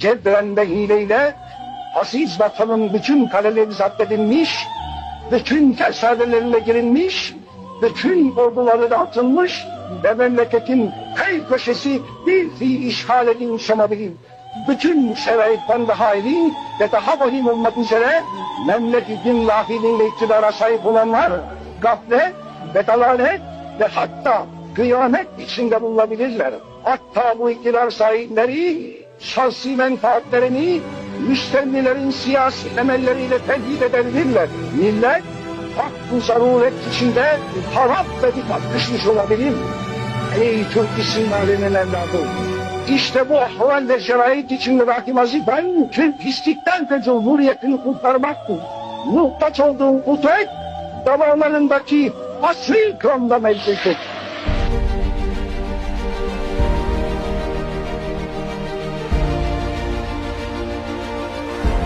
cebren ve hileyle aziz vatanın bütün kaleleri zapt edilmiş, bütün tersanelerine girilmiş, bütün orduları dağıtılmış ve memleketin her köşesi bir fiil işgal edilmiş olabilir. Bütün şeraitten daha iyi ve daha vahim olmak üzere memleketin lahiliğiyle iktidara sahip olanlar gaflet ve dalalet ve hatta kıyamet içinde bulunabilirler. Hatta bu iktidar sahipleri şahsi menfaatlerini müstennilerin siyasi emelleriyle tehdit edebilirler. Millet hakkı zaruret içinde harap ve dikkat düşmüş olabilir. Ey Türk isimlerinin evladı! İşte bu ahval ve şerait içinde Rakim Aziz'den Türk pislikten ve cumhuriyetini kurtarmaktır. Muhtaç olduğun kudret damarlarındaki asıl kanla mevcuttur.